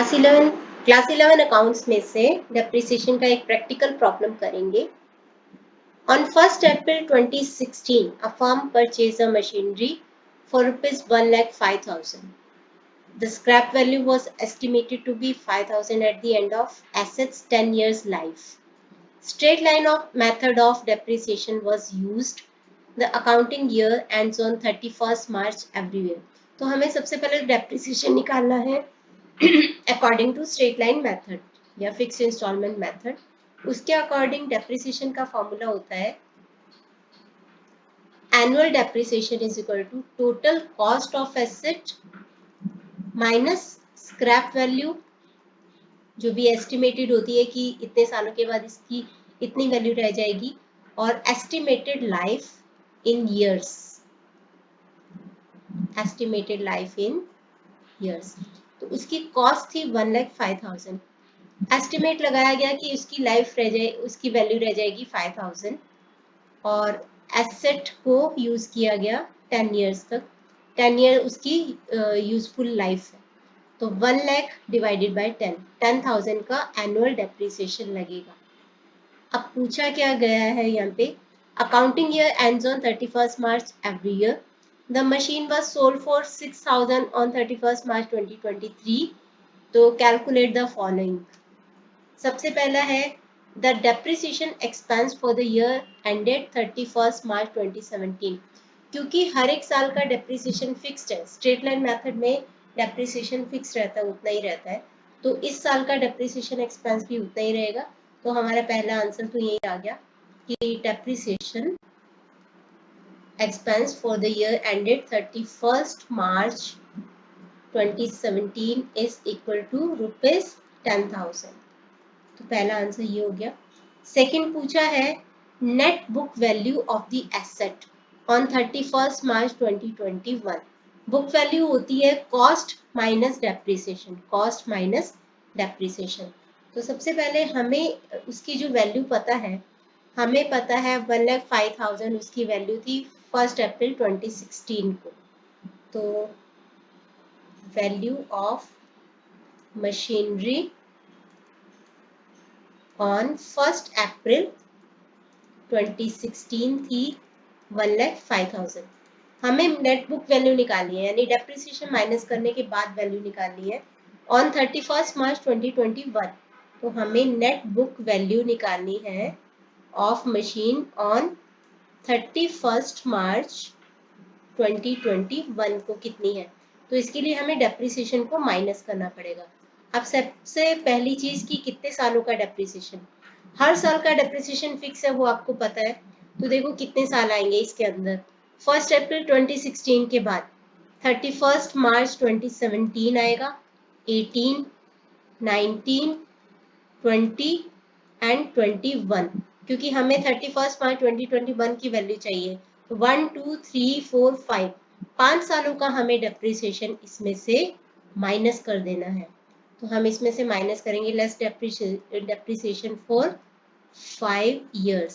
Class 11 accounts में से depreciation का एक प्रैक्टिकल प्रॉब्लम करेंगे। On 1st April 2016, a firm purchased a machinery for rupees 1,05,000. The scrap value was estimated to be 5,000 at the end of asset's 10 years life. Straight line of method of depreciation was used. The accounting year ends on 31st March every year. तो हमें सबसे पहले depreciation निकालना है according to straight line method या fixed installment method. उसके according depreciation का formula होता है annual depreciation is equal to total cost of asset minus scrap value, जो भी एस्टिमेटेड होती है कि इतने सालों के बाद इसकी इतनी वैल्यू रह जाएगी, और estimated life in years, estimated life in years. तो उसकी कॉस्ट थी 1,05,000। एस्टिमेट लगाया गया कि उसकी लाइफ रह जाए, उसकी वैल्यू रह जाएगी 5,000, और एसेट को यूज किया गया 10 ईयर्स तक। 10 ईयर उसकी यूजफुल लाइफ है। तो 1 लाख डिवाइडेड बाय 10, 10,000 का एनुअल डेप्रिसिएशन लगेगा। अब पूछा क्या गया है यहाँ पे, accounting year ends on 31st March every year. The machine was sold for 6,000 on 31st March 2023. तो कैलकुलेट द फॉलोइंग। सबसे पहला है the depreciation expense for the year ended 31st March 2017। क्योंकि हर एक साल का डेप्रिसिएशन फिक्स्ड है, स्ट्रेट लाइन मेथड में डेप्रिसिएशन फिक्स रहता है, उतना ही रहता है, तो इस साल का डेप्रिसिएशन एक्सपेंस भी उतना ही रहेगा। तो हमारा पहला आंसर तो यही आ गया कि depreciation expense for the year ended 31st March 2017 is equal to rupees 10,000। तो पहला आंसर ये हो गया। सेकंड पूछा है net book value of the asset on 31st March 2021। Book value होती है cost minus depreciation, cost minus depreciation. तो सबसे पहले हमें उसकी जो वैल्यू पता है, हमें पता है 1,05,000 उसकी वैल्यू थी 1 अप्रैल 2016 को। तो वैल्यू ऑफ मशीनरी ऑन 1 अप्रैल 2016 थी 1,05,000। हमें नेट बुक वैल्यू निकालनी है, यानी डेप्रिसिएशन माइनस करने के बाद वैल्यू निकालनी है ऑन 31st March 2021। तो हमें नेट बुक वैल्यू निकालनी है of machine on 31st March 2021 को कितनी है। तो इसके लिए हमें डेप्रिसिएशन को माइनस करना पड़ेगा। अब सबसे पहली चीज की कितने सालों का डेप्रिसिएशन, हर साल का डेप्रिसिएशन फिक्स है, वो आपको पता है। तो देखो कितने साल आएंगे इसके अंदर, 1 अप्रैल 2016 के बाद 31st March 2017 आएगा, 18, 19, 20 एंड 21, क्योंकि हमें 31st March 2021 की वैल्यू चाहिए। 1, 2, 3, 4, 5, 5 सालों का हमें डेप्रिसिएशन इसमें से माइनस कर देना है। तो हम इसमें से माइनस करेंगे लेस डेप्रिसिएशन फॉर 5 years।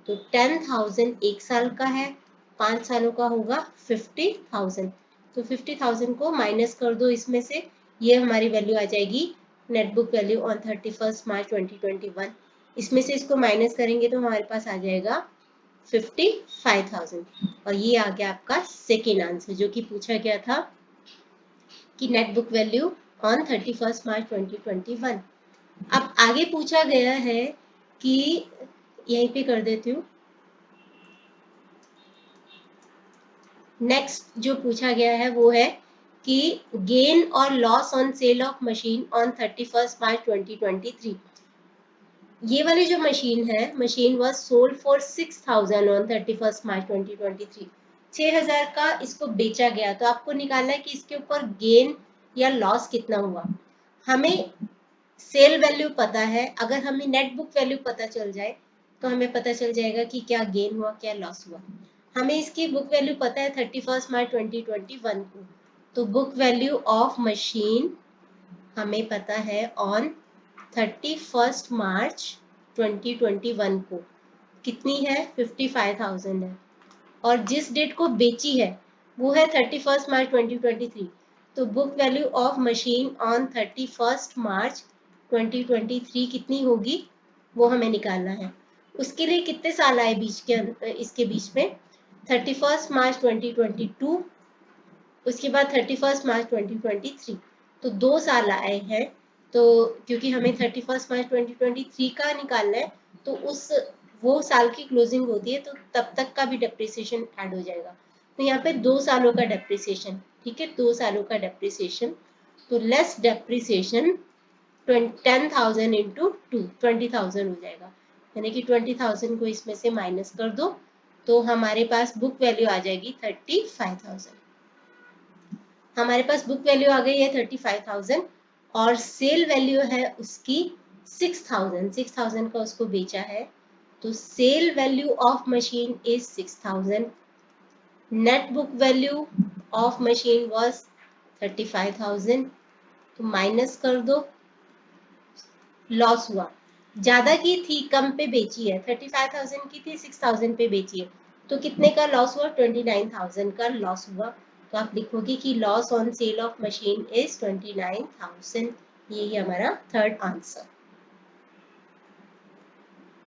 तो 10,000 एक साल का है, 5 सालों का होगा 50,000। तो 50,000 को माइनस कर दो इसमें से, ये हमारी वैल्यू आ जाएगी net book value on 31st March 2021। इसमें से इसको माइनस करेंगे तो हमारे पास आ जाएगा 55,000। और ये आ गया आपका सेकेंड आंसर, जो कि पूछा गया था कि net book value on 31st March 2021। अब आगे पूछा गया है कि यहीं पे कर देती हूँ, नेक्स्ट जो पूछा गया है वो है कि गेन और loss on sale of machine on 31st March 2023। ये वाली जो मशीन है, machine was sold for 6,000 on 31st March 2023। 6,000 का इसको बेचा गया। तो आपको निकालना है कि इसके ऊपर गेन या लॉस कितना हुआ। हमें सेल वैल्यू पता है, अगर हमें नेट बुक वैल्यू पता चल जाए तो हमें पता चल जाएगा कि क्या गेन हुआ क्या लॉस हुआ। हमें इसकी बुक वैल्यू पता है 31st March 2021 को। तो बुक वैल्यू ऑफ मशीन हमें पता है ऑन 31st March 2021 को कितनी है, 55,000 है। और जिस डेट को बेची है वो है 31st March 2023। तो book value of machine on 31 मार्च 2023 कितनी होगी वो हमें निकालना है। उसके लिए कितने साल आए बीच के इसके बीच में 31 मार्च 2022, उसके बाद 31 मार्च 2023, तो 2 साल आए हैं। तो क्योंकि हमें 31 मार्च 2023 का निकालना है तो उस वो साल की क्लोजिंग होती है तो तब तक का भी डेप्रिसिएशन ऐड हो जाएगा। तो यहाँ पे 2 सालों का डेप्रिसिएशन, ठीक है, 2 सालों का डेप्रिसिएशन, तो लेस डेप्रिसिएशन 10,000 इंटू 2 20,000 हो जाएगा, यानी कि 20,000 को इसमें से माइनस कर दो तो हमारे पास बुक वैल्यू आ जाएगी 35,000। हमारे पास बुक वैल्यू आ गई है 35,000 और सेल वैल्यू है उसकी 6,000। 6,000 का उसको बेचा है तो sale value of machine is 6,000। Net book value of machine was 35,000, तो माइनस कर दो, लॉस हुआ। ज्यादा की थी, कम पे बेची है, 35,000 की थी, 6,000 पे बेची है, तो कितने का लॉस हुआ 29,000 का लॉस हुआ। तो आप लिखोगे कि loss on sale of machine is 29,000। यही हमारा थर्ड आंसर।